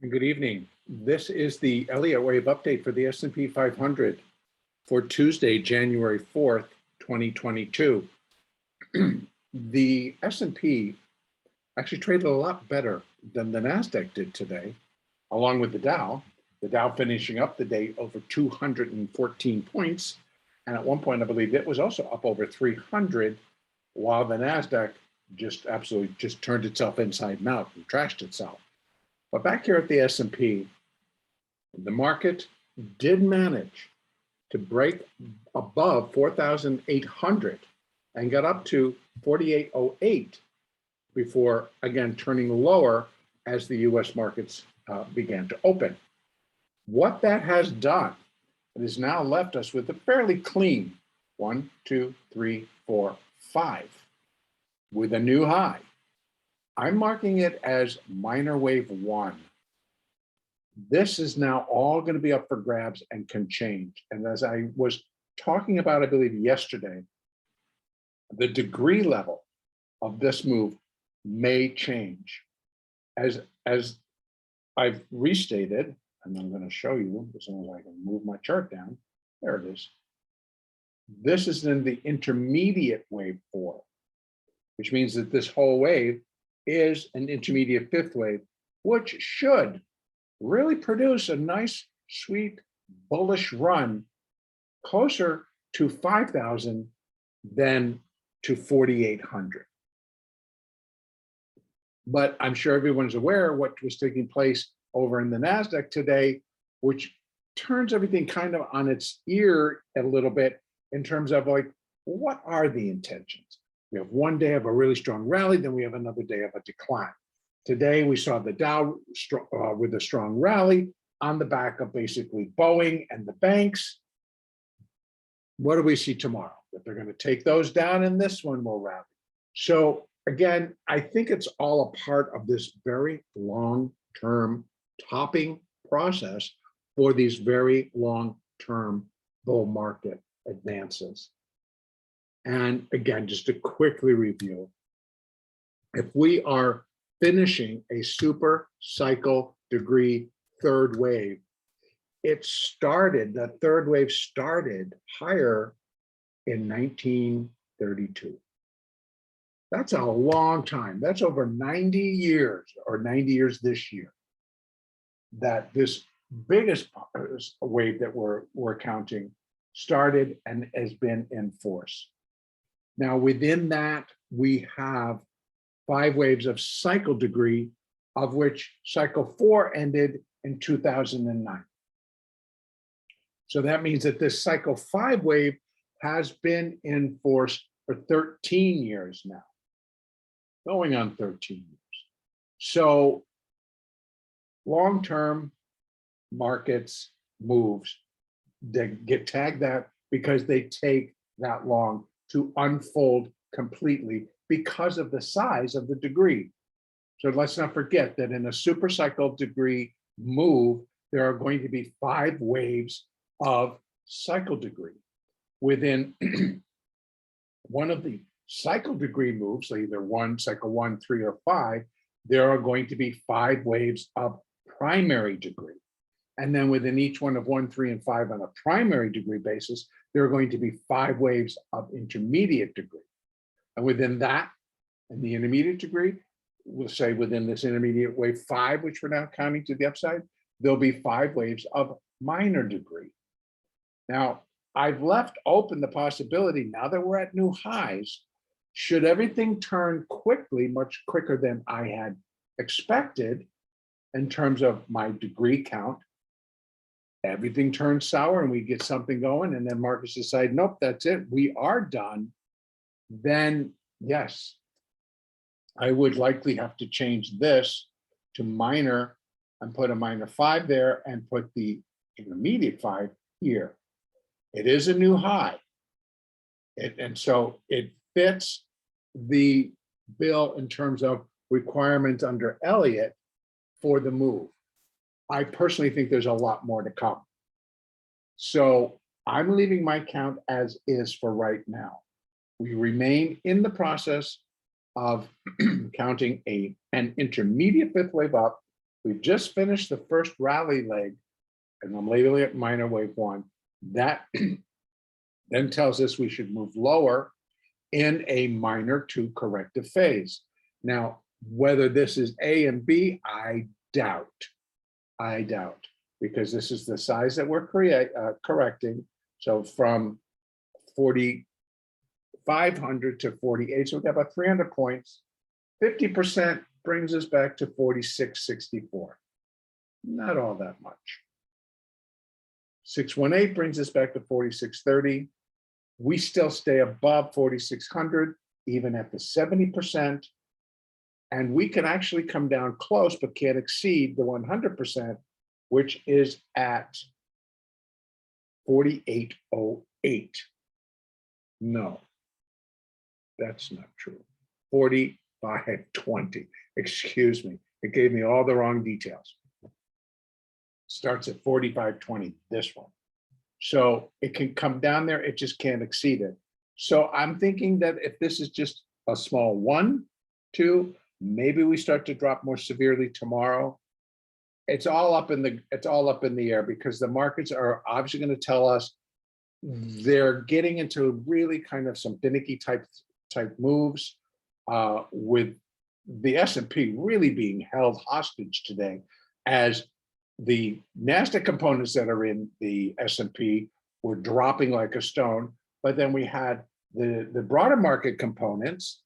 Good evening. This is the Elliott wave update for the S&P 500 for Tuesday, January 4th, 2022. The S&P actually traded a lot better than the NASDAQ did today, along with the Dow. The Dow finishing up the day over 214 points. And at one point, I believe it was also up over 300, while the NASDAQ just absolutely turned itself inside out and trashed itself. But back here at the S&P, the market did manage to break above 4,800 and got up to 4,808 before, again, turning lower as the US markets began to open. What that has done, it has now left us with a fairly clean 1, 2, 3, 4, 5 with a new high. I'm marking it as minor wave 1. This is now all going to be up for grabs and can change. And as I was talking about, I believe yesterday, the degree level of this move may change. As I've restated, and I'm going to show you as soon as I can move my chart down. There it is. This is in the intermediate wave 4, which means that this whole wave is an intermediate fifth wave, which should really produce a nice, sweet, bullish run closer to 5,000 than to 4,800. But I'm sure everyone's aware of what was taking place over in the NASDAQ today, which turns everything kind of on its ear a little bit in terms of like, what are the intentions? We have one day of a really strong rally, then we have another day of a decline. Today, we saw the Dow with a strong rally on the back of basically Boeing and the banks. What do we see tomorrow? That they're going to take those down and this one will rally. So again, I think it's all a part of this very long-term topping process for these very long-term bull market advances. And again, just to quickly review, if we are finishing a super cycle degree third wave, the third wave started higher in 1932. That's a long time. That's over 90 years, or 90 years this year, that this biggest wave that we're counting started and has been in force. Now, within that, we have 5 waves of cycle degree, of which cycle 4 ended in 2009. So that means that this cycle 5 wave has been in force for 13 years now, going on 13 years. So long-term markets moves, they get tagged that because they take that long to unfold completely because of the size of the degree. So let's not forget that in a super cycle degree move, there are going to be 5 waves of cycle degree. Within one of the cycle degree moves, so either cycle 1, 3, or 5, there are going to be 5 waves of primary degree. And then within each one of 1, 3, and 5 on a primary degree basis, there are going to be 5 waves of intermediate degree. And within that, in the intermediate degree, we'll say within this intermediate wave 5, which we're now counting to the upside, there'll be 5 waves of minor degree. Now, I've left open the possibility, now that we're at new highs, should everything turn quickly, much quicker than I had expected in terms of my degree count, everything turns sour and we get something going and then markets decide, nope, that's it, we are done, then yes, I would likely have to change this to minor and put a minor 5 there and put the intermediate 5 here. It is a new high. And so it fits the bill in terms of requirements under Elliott for the move. I personally think there's a lot more to come. So I'm leaving my count as is for right now. We remain in the process of counting an intermediate fifth wave up We've just finished the first rally leg, and I'm labeling it minor wave one. That then tells us we should move lower in a minor two corrective phase. Now, whether this is A and B, I doubt, because this is the size that we're correcting. So from 4,500 to 48, so we got about 300 points. 50% brings us back to 46.64. Not all that much. 618 brings us back to 46.30. We still stay above 4,600, even at the 70%. And we can actually come down close, but can't exceed the 100%, which is at 48.08. No, that's not true. 45.20. Excuse me. It gave me all the wrong details. Starts at 45.20, this one. So it can come down there, it just can't exceed it. So I'm thinking that if this is just a small 1, 2, maybe we start to drop more severely tomorrow. It's all up in the air, because the markets are obviously going to tell us they're getting into really kind of some finicky type moves, with the S&P really being held hostage today, as the NASDAQ components that are in the S&P were dropping like a stone, but then we had the broader market components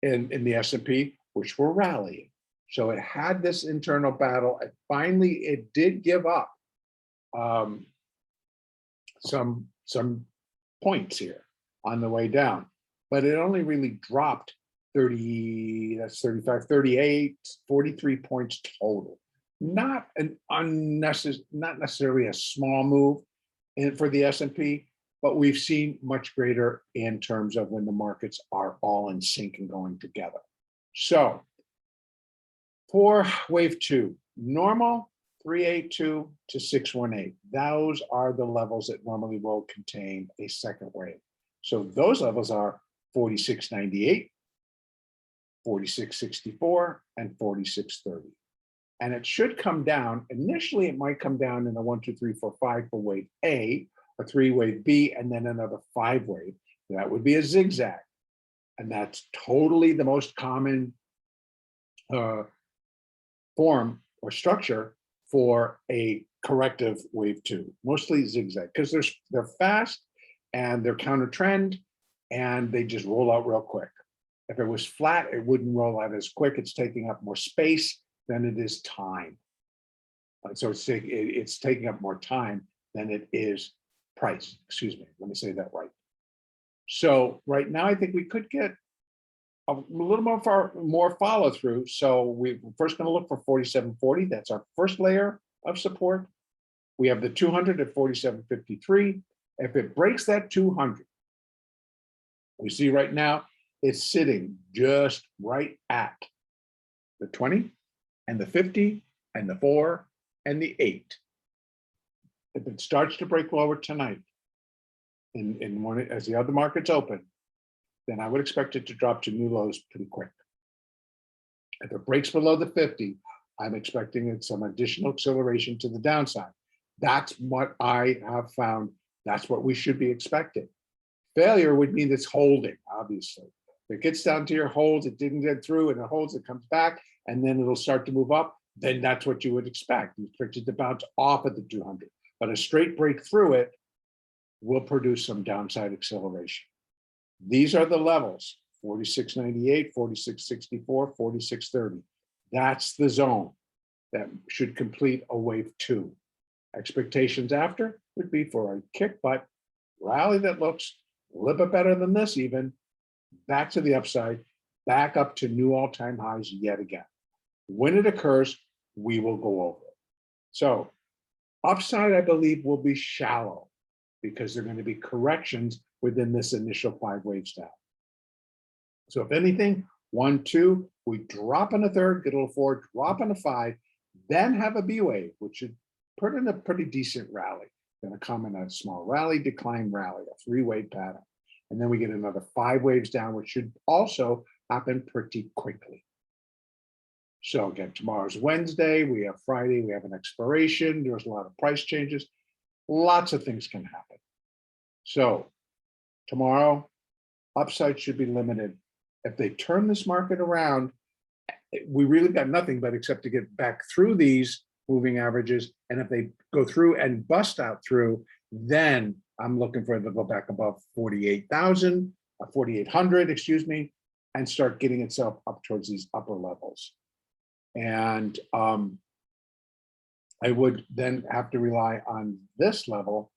in the S&P, which were rallying. So it had this internal battle, and finally it did give up some points here on the way down, but it only really dropped 30, that's 35, 38, 43 points total. Not necessarily a small move for the S&P, but we've seen much greater in terms of when the markets are all in sync and going together. So for wave two, normal 382 to 618. Those are the levels that normally will contain a second wave. So those levels are 46.98, 46.64, and 46.30. And it should come down. Initially, it might come down in a 1, 2, 3, 4, 5 for wave A, a 3 wave B, and then another 5 wave. That would be a zigzag. And that's totally the most common form or structure for a corrective wave 2, mostly zigzag, because they're fast and they're counter trend, and they just roll out real quick. If it was flat, it wouldn't roll out as quick. It's taking up more space than it is time. So it's taking up more time than it is price. Excuse me, let me say that right. So right now, I think we could get a little more follow through. So we're first going to look for 47.40. That's our first layer of support. We have the 200 at 47.53. If it breaks that 200, we see right now it's sitting just right at the 20 and the 50 and the 4 and the 8. If it starts to break lower tonight, as the other markets open, then I would expect it to drop to new lows pretty quick. If it breaks below the 50, I'm expecting some additional acceleration to the downside. That's what I have found. That's what we should be expecting. Failure would mean it's holding, obviously. If it gets down to your holds, it didn't get through, and it holds, it comes back, and then it'll start to move up, then that's what you would expect. You expect it to bounce off at the 200. But a straight break through it will produce some downside acceleration. These are the levels: 46.98, 46.64, 46.30. That's the zone that should complete a wave 2. Expectations after would be for a kick butt rally that looks a little bit better than this, even back to the upside, back up to new all-time highs yet again. When it occurs, we will go over it. So upside, I believe, will be shallow, because there are going to be corrections within this initial 5 waves down. So if anything, 1, 2, we drop in a third, get a little 4, drop in a 5, then have a B wave, which should put in a pretty decent rally. Going to come in a small rally, decline rally, a 3-wave pattern. And then we get another 5 waves down, which should also happen pretty quickly. So again, tomorrow's Wednesday, we have Friday, we have an expiration, there's a lot of price changes, lots of things can happen. So tomorrow, upside should be limited. If they turn this market around, we really got nothing but except to get back through these moving averages. And if they go through and bust out through, then I'm looking for it to go back above 48,000, 4,800, excuse me, and start getting itself up towards these upper levels. And I would then have to rely on this level,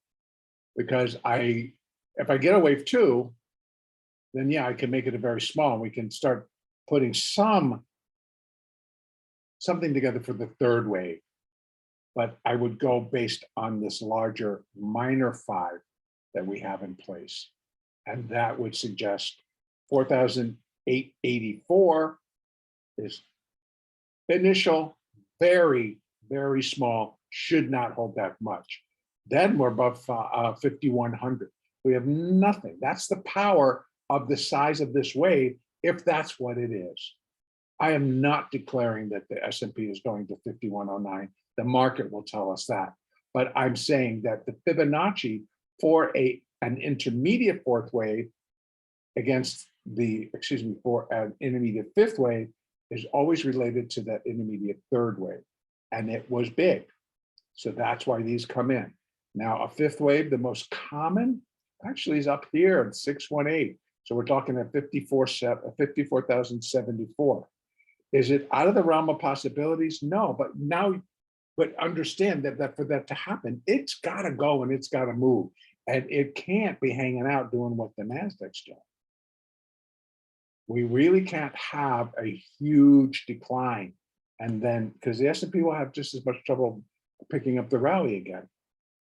because if I get a wave two, then yeah, I can make it a very small. We can start putting something together for the third wave. But I would go based on this larger minor 5 that we have in place. And that would suggest 4,884 is initial, very, very small, should not hold that much. Then we're above 5,100. We have nothing. That's the power of the size of this wave, if that's what it is. I am not declaring that the S&P is going to 5,109. The market will tell us that. But I'm saying that the Fibonacci for an intermediate fourth wave against for an intermediate fifth wave is always related to that intermediate third wave. And it was big. So that's why these come in. Now, a fifth wave, the most common, actually is up here at 618. So we're talking at 54,074. Is it out of the realm of possibilities? No, but understand that for that to happen, it's got to go and it's got to move. And it can't be hanging out doing what the Nasdaq's doing. We really can't have a huge decline. And then, because the S&P will have just as much trouble picking up the rally again.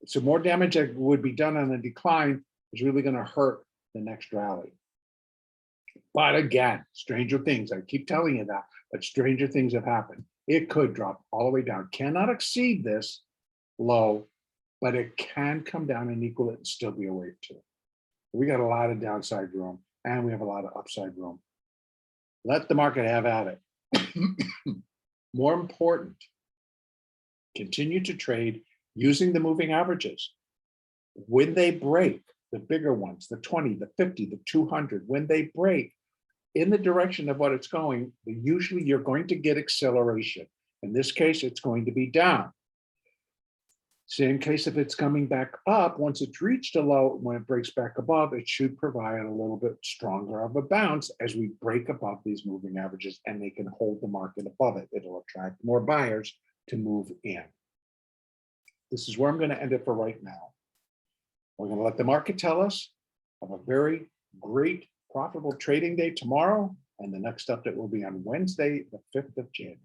So more damage that would be done on a decline is really going to hurt the next rally. But again, stranger things, I keep telling you that, but stranger things have happened. It could drop all the way down. Cannot exceed this low, but it can come down and equal it and still be a wave two. We got a lot of downside room and we have a lot of upside room. Let the market have at it. More important, continue to trade using the moving averages. When they break, the bigger ones, the 20, the 50, the 200, when they break in the direction of what it's going, usually you're going to get acceleration. In this case, it's going to be down. Same case if it's coming back up, once it's reached a low, when it breaks back above, it should provide a little bit stronger of a bounce as we break above these moving averages and they can hold the market above it. It'll attract more buyers to move in. This is where I'm going to end it for right now. We're going to let the market tell us. Have a very great, profitable trading day tomorrow. And the next update will be on Wednesday, the 5th of January.